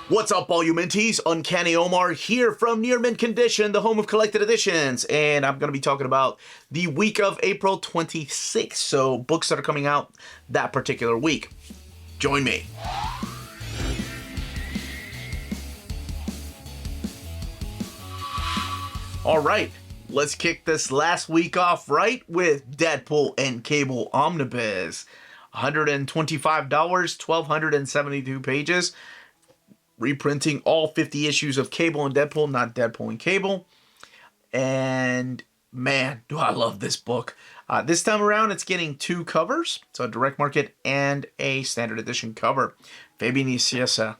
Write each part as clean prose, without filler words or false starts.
What's up, all you minties? Uncanny Omar here from Near Mint Condition, the home of collected editions, and I'm going to be talking about the week of April 26th, so books that are coming out that particular week. Join me. All right, let's kick this last week off right with Deadpool and Cable Omnibus. $125, 1,272 pages. Reprinting all 50 issues of Cable and Deadpool, not Deadpool and Cable. And man, do I love this book. This time around, it's getting two covers. So a direct market and a standard edition cover. Fabian Nicieza.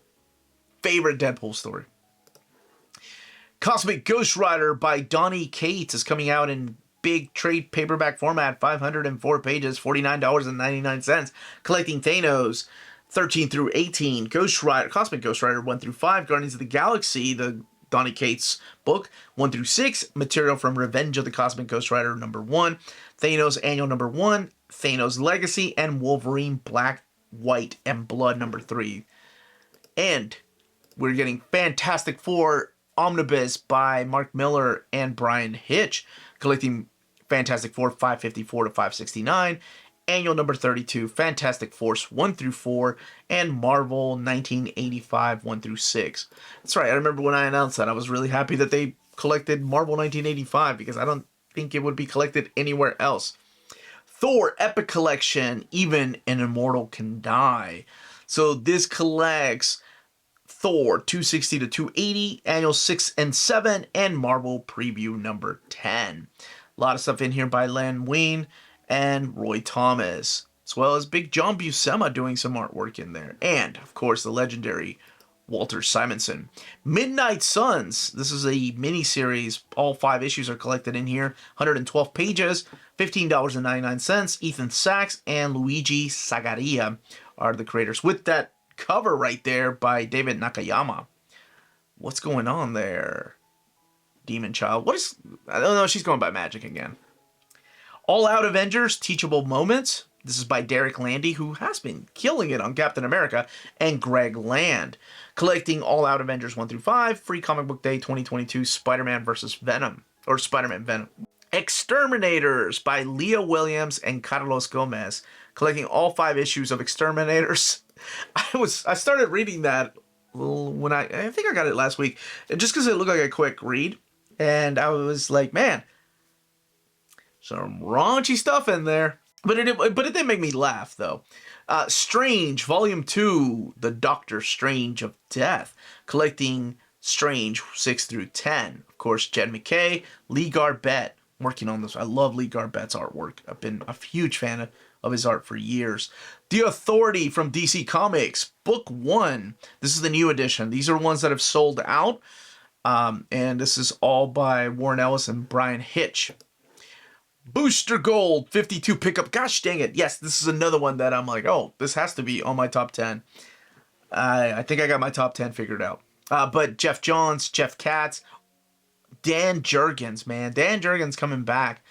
Favorite Deadpool story. Cosmic Ghost Rider by Donny Cates is coming out in big trade paperback format. 504 pages, $49.99. Collecting Thanos. 13 through 18, Ghost Rider, Cosmic Ghost Rider 1 through 5, Guardians of the Galaxy, the Donny Cates book, 1 through 6, material from Revenge of the Cosmic Ghost Rider number 1, Thanos Annual number 1, Thanos Legacy, and Wolverine Black, White, and Blood number 3. And we're getting Fantastic Four Omnibus by Mark Millar and Brian Hitch, collecting Fantastic Four 554 to 569, Annual number 32, Fantastic Force 1 through 4, and Marvel 1985 1 through 6. That's right, I remember when I announced that, I was really happy that they collected Marvel 1985 because I don't think it would be collected anywhere else. Thor Epic Collection, Even an Immortal Can Die. So this collects Thor 260 to 280, Annual 6 and 7, and Marvel Preview number 10. A lot of stuff in here by Len Wein and Roy Thomas, as well as Big John Buscema doing some artwork in there. And, of course, the legendary Walter Simonson. Midnight Suns. This is a mini-series. All 5 issues are collected in here. 112 pages, $15.99. Ethan Sachs and Luigi Sagaria are the creators. With that cover right there by David Nakayama. What's going on there? Demon Child. What is... I don't know. She's going by Magic again. All Out Avengers, Teachable Moments. This is by Derek Landy, who has been killing it on Captain America, and Greg Land. Collecting All Out Avengers 1 through 5, Free Comic Book Day 2022, Spider-Man vs. Venom, or Spider-Man Venom. Exterminators by Leah Williams and Carlos Gomez. Collecting all 5 issues of Exterminators. I started reading that when I think I got it last week, just because it looked like a quick read, and I was like, man, some raunchy stuff in there. But it did make me laugh, though. Strange, Volume 2, The Doctor Strange of Death. Collecting Strange 6 through 10. Of course, Jed McKay, Lee Garbett. Working on this. I love Lee Garbett's artwork. I've been a huge fan of his art for years. The Authority from DC Comics, Book 1. This is the new edition. These are ones that have sold out. And this is all by Warren Ellis and Brian Hitch. Booster Gold 52 pickup. Gosh dang it. Yes, this is another one that I'm like, oh, this has to be on my top 10. I think I got my top 10 figured out. But Jeff Johns, Jeff Katz, Dan Jurgens, man. Dan Jurgens coming back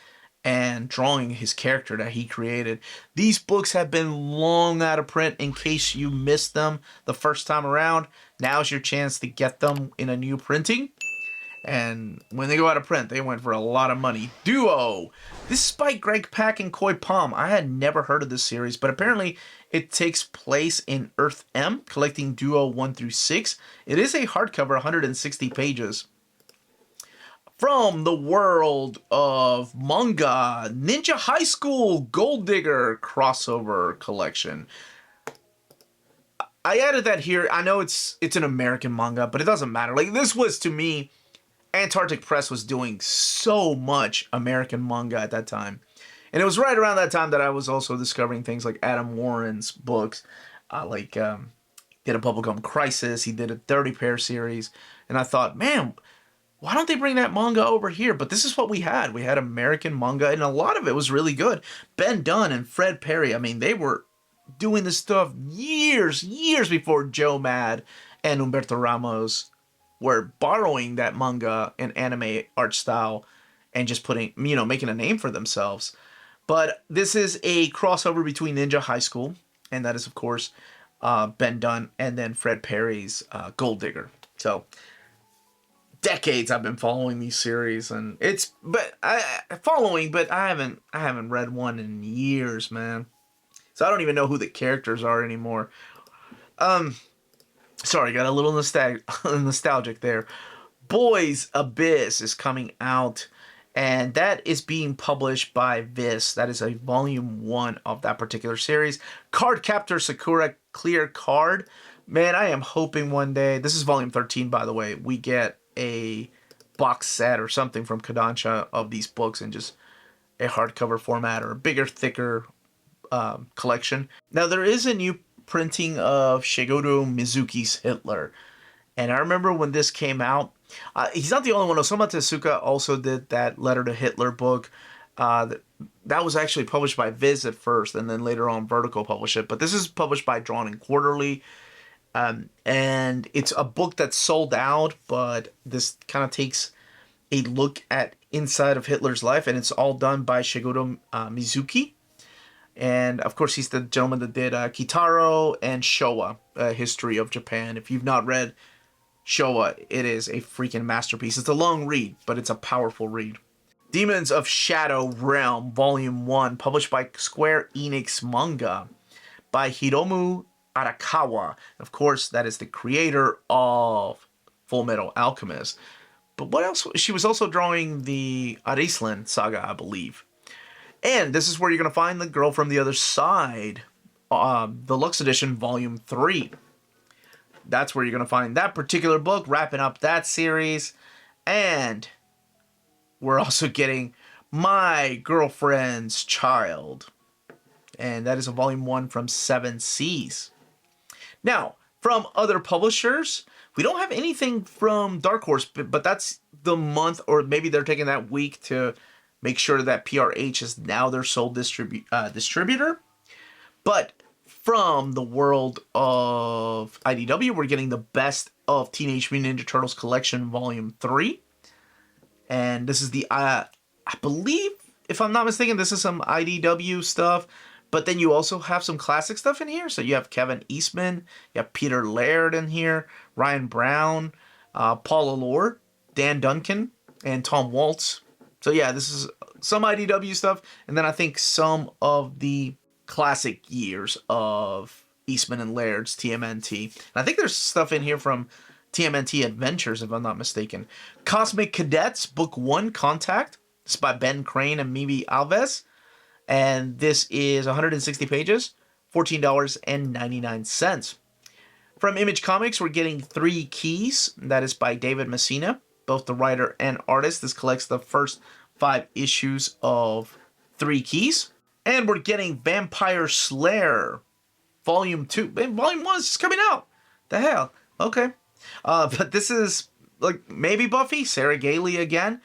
and drawing his character that he created. These books have been long out of print in case you missed them the first time around. Now's your chance to get them in a new printing. And when they go out of print, they went for a lot of money. Duo. This is by Greg Pak and Koi Palm. I had never heard of this series, but apparently it takes place in Earth M, collecting Duo 1 through 6. It is a hardcover, 160 pages. From the world of manga, Ninja High School Gold Digger crossover collection. I added that here. I know it's an American manga, but it doesn't matter. Like, this was, to me, Antarctic Press was doing so much American manga at that time. And it was right around that time that I was also discovering things like Adam Warren's books. He did a Bubblegum Crisis. He did a 30 Pair series. And I thought, man, why don't they bring that manga over here? But this is what we had. We had American manga, and a lot of it was really good. Ben Dunn and Fred Perry, I mean, they were doing this stuff years before Joe Mad and Humberto Ramos were borrowing that manga and anime art style and just putting, making a name for themselves. But this is a crossover between Ninja High School, and that is, of course, Ben Dunn, and then Fred Perry's Gold Digger. So decades I've been following these series, and but I haven't read one in years, man. So I don't even know who the characters are anymore. Sorry, got a little nostalgic there. Boys Abyss is coming out, and that is being published by Viz. That is a volume 1 of that particular series. Cardcaptor Sakura Clear Card. Man, I am hoping one day, this is volume 13 by the way, we get a box set or something from Kodansha of these books in just a hardcover format or a bigger, thicker collection. Now there is a new printing of Shigeru Mizuki's Hitler. And I remember when this came out, he's not the only one. Osamu Tezuka also did that Letter to Hitler book. That was actually published by Viz at first, and then later on Vertigo published it. But this is published by Drawn and Quarterly. And it's a book that's sold out, but this kind of takes a look at inside of Hitler's life, and it's all done by Shigeru Mizuki. And of course, he's the gentleman that did Kitaro and Showa, History of Japan. If you've not read Showa, it is a freaking masterpiece. It's a long read, but it's a powerful read. Demons of Shadow Realm, Volume 1, published by Square Enix Manga, by Hiromu Arakawa. Of course, that is the creator of Full Metal Alchemist. But what else? She was also drawing the Arislan saga, I believe. And this is where you're going to find The Girl from the Other Side, the Lux Edition, Volume 3. That's where you're going to find that particular book, wrapping up that series. And we're also getting My Girlfriend's Child. And that is a Volume 1 from Seven Seas. Now, from other publishers, we don't have anything from Dark Horse, but that's the month, or maybe they're taking that week to make sure that PRH is now their sole distributor. But from the world of IDW, we're getting the Best of Teenage Mutant Ninja Turtles Collection Volume 3. And this is the, I believe, if I'm not mistaken, this is some IDW stuff. But then you also have some classic stuff in here. So you have Kevin Eastman, you have Peter Laird in here, Ryan Brown, Paul Allure, Dan Duncan, and Tom Waltz. So yeah, this is some IDW stuff, and then I think some of the classic years of Eastman and Laird's TMNT. And I think there's stuff in here from TMNT Adventures, if I'm not mistaken. Cosmic Cadets, Book 1, Contact. This is by Ben Crane and Mimi Alves. And this is 160 pages, $14.99. From Image Comics, we're getting Three Keys. That is by David Messina, both the writer and artist. This collects the first 5 issues of Three Keys. And we're getting Vampire Slayer, Volume 2. Volume 1 is just coming out. The hell? Okay. But this is, like, maybe Buffy, Sarah Gailey again,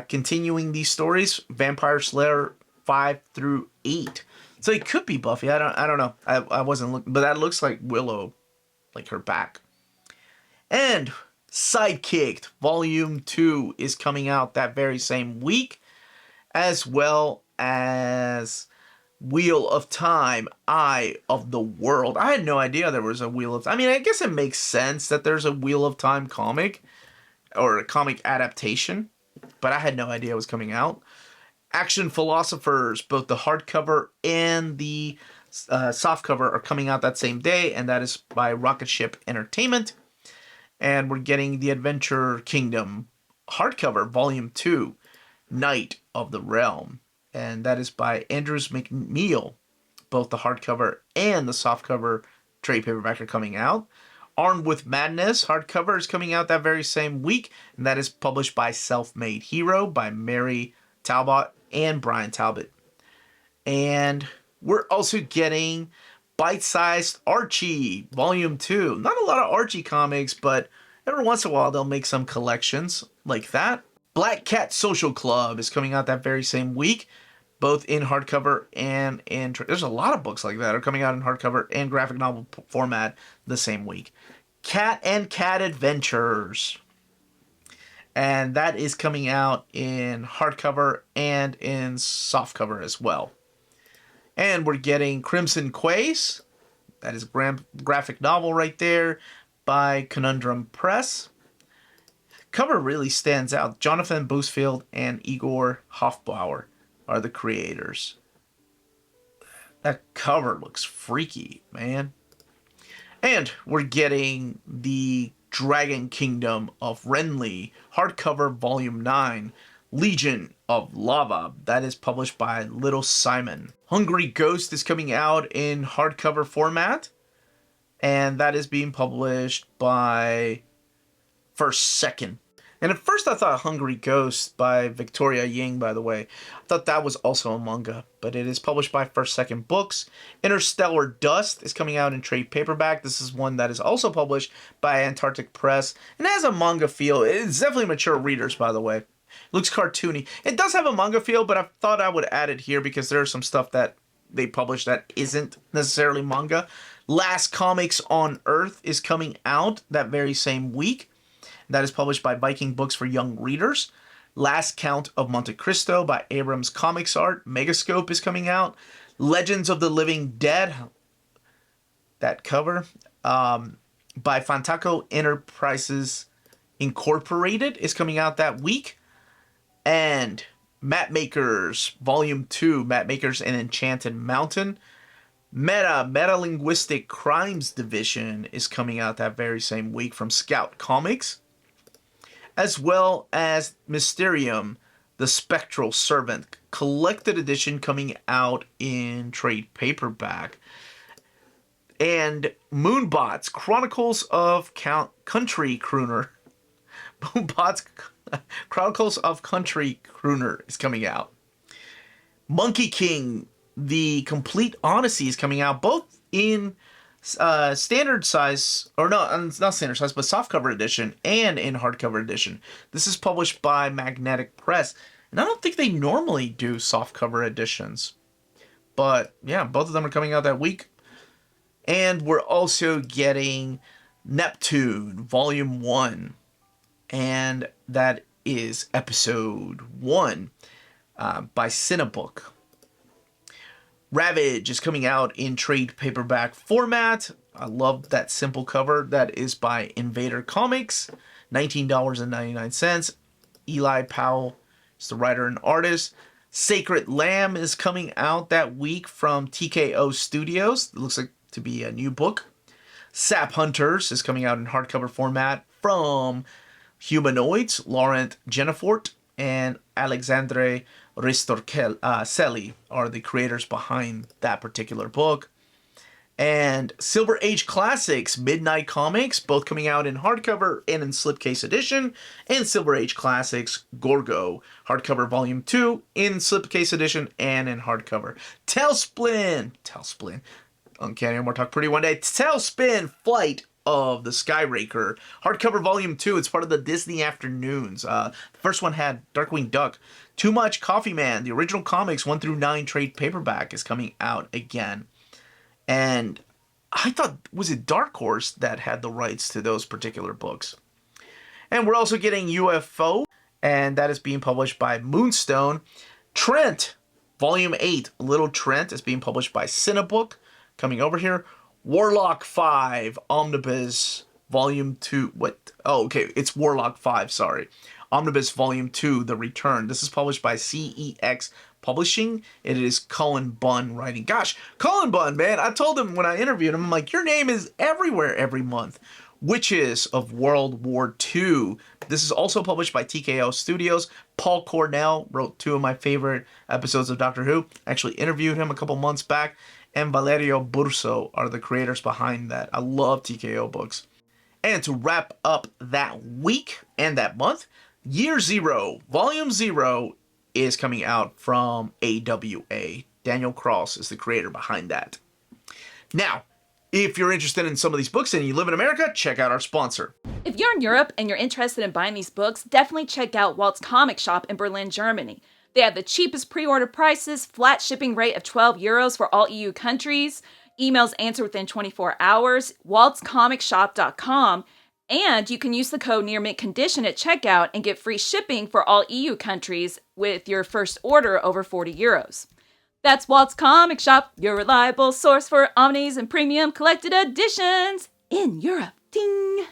continuing these stories. Vampire Slayer 5 through 8. So it could be Buffy. I don't know. I wasn't looking, but that looks like Willow, like her back. And Sidekicked Volume 2 is coming out that very same week, as well as Wheel of Time, Eye of the World. I had no idea there was a Wheel of Time. I mean, I guess it makes sense that there's a Wheel of Time comic, or a comic adaptation, but I had no idea it was coming out. Action Philosophers, both the hardcover and the softcover are coming out that same day, and that is by Rocket Ship Entertainment. And we're getting the Adventure Kingdom hardcover, Volume 2, Night of the Realm. And that is by Andrews McNeil. Both the hardcover and the softcover trade paperback are coming out. Armed with Madness hardcover is coming out that very same week. And that is published by Self-Made Hero by Mary Talbot and Brian Talbot. And we're also getting Bite-Sized Archie, Volume 2. Not a lot of Archie comics, but every once in a while they'll make some collections like that. Black Cat Social Club is coming out that very same week, both in hardcover and in... There's a lot of books like that are coming out in hardcover and graphic novel format the same week. Cat and Cat Adventures. And that is coming out in hardcover and in softcover as well. And we're getting Crimson QUAYS, That is a graphic novel right there by Conundrum Press. Cover really stands out. Jonathan Boosfield and Igor Hofbauer are the creators. That cover looks freaky, man. And we're getting the Dragon Kingdom of Renly hardcover volume 9, Legion of Lava. That is published by Little Simon. Hungry Ghost is coming out in hardcover format, and that is being published by First Second. And at first I thought Hungry Ghost by Victoria Ying, by the way, I thought that was also a manga, but it is published by First Second Books. Interstellar Dust is coming out in trade paperback. This is one that is also published by Antarctic Press, and has a manga feel. It's definitely mature readers, by the way. It looks cartoony. It does have a manga feel, but I thought I would add it here because there's some stuff that they publish that isn't necessarily manga. Last Comics on Earth is coming out that very same week. That is published by Viking Books for Young Readers. Last Count of Monte Cristo by Abrams Comics Art. Megascope is coming out. Legends of the Living Dead, that cover, by Fantaco Enterprises Incorporated is coming out that week. And Mapmakers Volume 2, Mapmakers and Enchanted Mountain. Metalinguistic Crimes Division is coming out that very same week from Scout Comics. As well as Mysterium, the Spectral Servant, collected edition coming out in trade paperback. And Moonbots, Chronicles of Country Crooner. Moonbots, Chronicles of Country Crooner is coming out. Monkey King, the Complete Odyssey is coming out both in standard size, or no, not standard size, but softcover edition and in hardcover edition. This is published by Magnetic Press, and I don't think they normally do softcover editions. But yeah, both of them are coming out that week. And we're also getting Neptune Volume 1, and that is Episode 1 by Cinebook. Ravage is coming out in trade paperback format. I love that simple cover. That is by Invader Comics, $19.99. Eli Powell is the writer and artist. Sacred Lamb is coming out that week from TKO Studios. It looks like to be a new book. Sap Hunters is coming out in hardcover format from Humanoids, Laurent Genefort and Alexandre Ristorcelli are the creators behind that particular book. And Silver Age Classics, Midnight Comics, both coming out in hardcover and in slipcase edition. And Silver Age Classics, Gorgo, hardcover volume 2 in slipcase edition and in hardcover. Tailspin, Uncanny More Talk Pretty One Day. Tailspin, Flight of the Skyraker, hardcover volume 2. It's part of the Disney Afternoons. The first one had Darkwing Duck. Too Much Coffee Man, the original comics 1 through 9 trade paperback is coming out again. And I thought, was it Dark Horse that had the rights to those particular books? And we're also getting UFO, and that is being published by Moonstone. Trent, Volume 8, Little Trent, is being published by Cinebook. Coming over here. Warlock 5, Omnibus, Volume 2. What? Oh, okay, it's Warlock 5, sorry. Omnibus Volume 2, The Return. This is published by CEX Publishing. It is Cullen Bunn writing. Gosh, Cullen Bunn, man. I told him when I interviewed him, I'm like, your name is everywhere every month. Witches of World War II. This is also published by TKO Studios. Paul Cornell wrote 2 of my favorite episodes of Doctor Who. I actually interviewed him a couple months back. And Valerio Burso are the creators behind that. I love TKO books. And to wrap up that week and that month, Year Zero, Volume 0 is coming out from AWA. Daniel Cross is the creator behind that. Now, if you're interested in some of these books and you live in America, check out our sponsor. If you're in Europe and you're interested in buying these books, definitely check out Walt's Comic Shop in Berlin, Germany. They have the cheapest pre-order prices, flat shipping rate of €12 for all EU countries, emails answered within 24 hours, waltscomicshop.com, and you can use the code NEARMINTCONDITION at checkout and get free shipping for all EU countries with your first order over €40. That's Walt's Comic Shop, your reliable source for omnis and premium collected editions in Europe. Ding!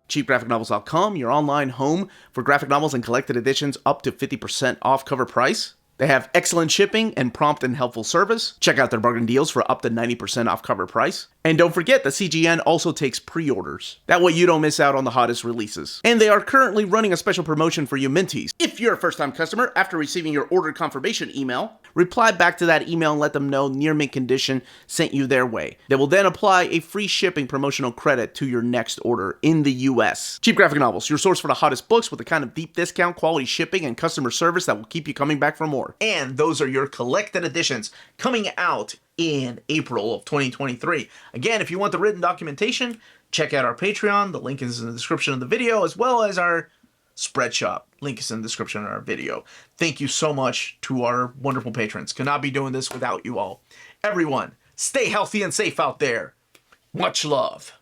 CheapGraphicNovels.com, your online home for graphic novels and collected editions up to 50% off cover price. They have excellent shipping and prompt and helpful service. Check out their bargain deals for up to 90% off cover price. And don't forget that CGN also takes pre-orders. That way you don't miss out on the hottest releases. And they are currently running a special promotion for you Minties. If you're a first-time customer, after receiving your order confirmation email, reply back to that email and let them know Near Mint Condition sent you their way. They will then apply a free shipping promotional credit to your next order in the US. Cheap Graphic Novels, your source for the hottest books with the kind of deep discount, quality shipping, and customer service that will keep you coming back for more. And those are your collected editions coming out in April of 2023. Again, if you want the written documentation, check out our Patreon. The link is in the description of the video, as well as our Spreadshop. Link is in the description of our video. Thank you so much to our wonderful patrons. Could not be doing this without you all. Everyone, stay healthy and safe out there. Much love.